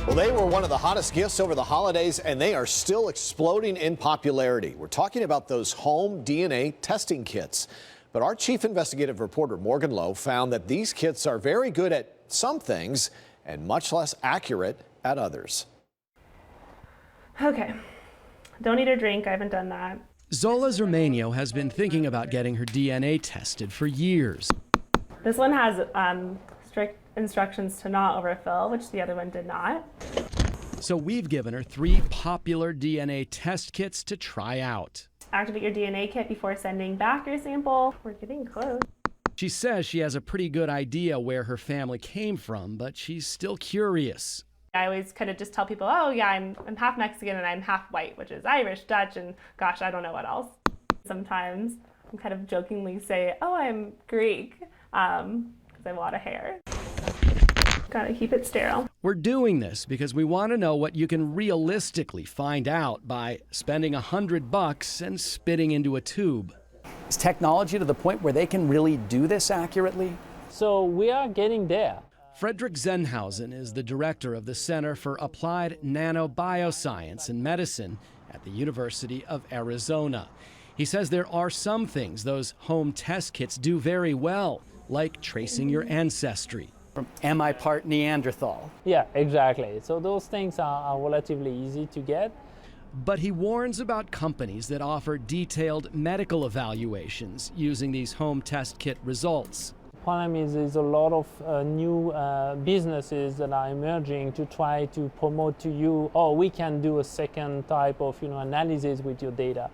Well, they were one of the hottest gifts over the holidays, and they are still exploding in popularity. We're talking about those home DNA testing kits. But our chief investigative reporter, Morgan Loew, found that these kits are very good at some things and much less accurate at others. Okay, don't need a drink. I haven't done that. Zola Zermanio has been thinking about getting her DNA tested for years. This one has strict instructions to not overfill, which the other one did not. So we've given her 3 popular DNA test kits to try out. Activate your DNA kit before sending back your sample. We're getting close. She says she has a pretty good idea where her family came from, but she's still curious. I always kind of just tell people, oh yeah, I'm half Mexican and I'm half white, which is Irish, Dutch, and gosh, I don't know what else. Sometimes I kind of jokingly say, oh, I'm Greek, because I have a lot of hair. Gotta keep it sterile. We're doing this because we want to know what you can realistically find out by spending $100 and spitting into a tube. Is technology to the point where they can really do this accurately? So we are getting there. Frederick Zenhausen is the director of the Center for Applied Nanobioscience and Medicine at the University of Arizona. He says there are some things those home test kits do very well, like tracing your ancestry. Am I part Neanderthal? Yeah, exactly. So those things are relatively easy to get. But he warns about companies that offer detailed medical evaluations using these home test kit results. The problem is there's a lot of new businesses that are emerging to try to promote to you, oh, we can do a second type of analysis with your data.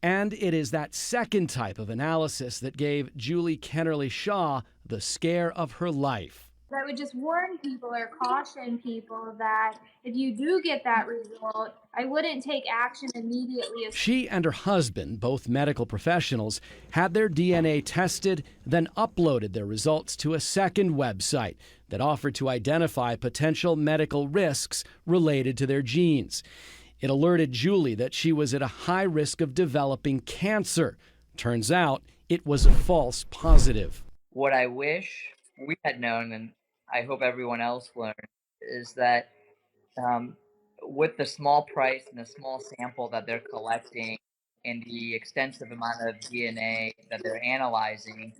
And it is that second type of analysis that gave Julie Kennerly Shaw the scare of her life. I would just warn people or caution people that if you do get that result, I wouldn't take action immediately. She and her husband, both medical professionals, had their DNA tested, then uploaded their results to a second website that offered to identify potential medical risks related to their genes. It alerted Julie that she was at a high risk of developing cancer. Turns out it was a false positive. What I wish we had known, and I hope everyone else learned, is that with the small price and the small sample that they're collecting and the extensive amount of DNA that they're analyzing,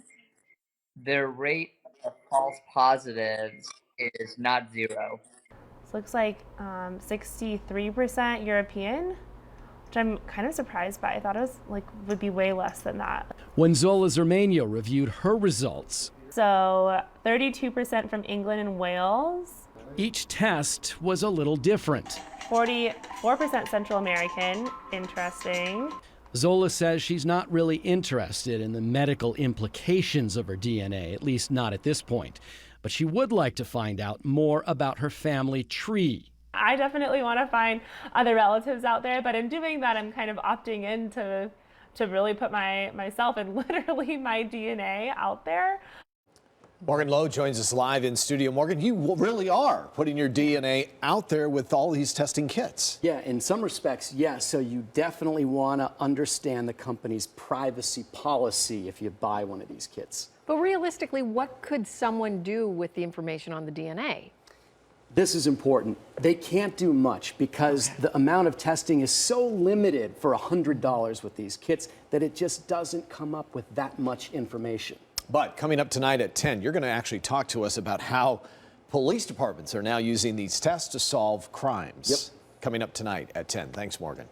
their rate of false positives is not zero. This looks like 63% European, which I'm kind of surprised by. I thought it was would be way less than that. When Zola Zermanio reviewed her results, so 32% from England and Wales. Each test was a little different. 44% Central American, interesting. Zola says she's not really interested in the medical implications of her DNA, at least not at this point. But she would like to find out more about her family tree. I definitely want to find other relatives out there, but in doing that, I'm kind of opting in to really put myself and literally my DNA out there. Morgan Loew joins us live in studio. Morgan, you really are putting your DNA out there with all these testing kits. Yeah, in some respects, yes. So you definitely want to understand the company's privacy policy if you buy one of these kits. But realistically, what could someone do with the information on the DNA? This is important. They can't do much because the amount of testing is so limited for $100 with these kits that it just doesn't come up with that much information. But coming up tonight at 10, you're going to actually talk to us about how police departments are now using these tests to solve crimes. Yep. Coming up tonight at 10. Thanks, Morgan.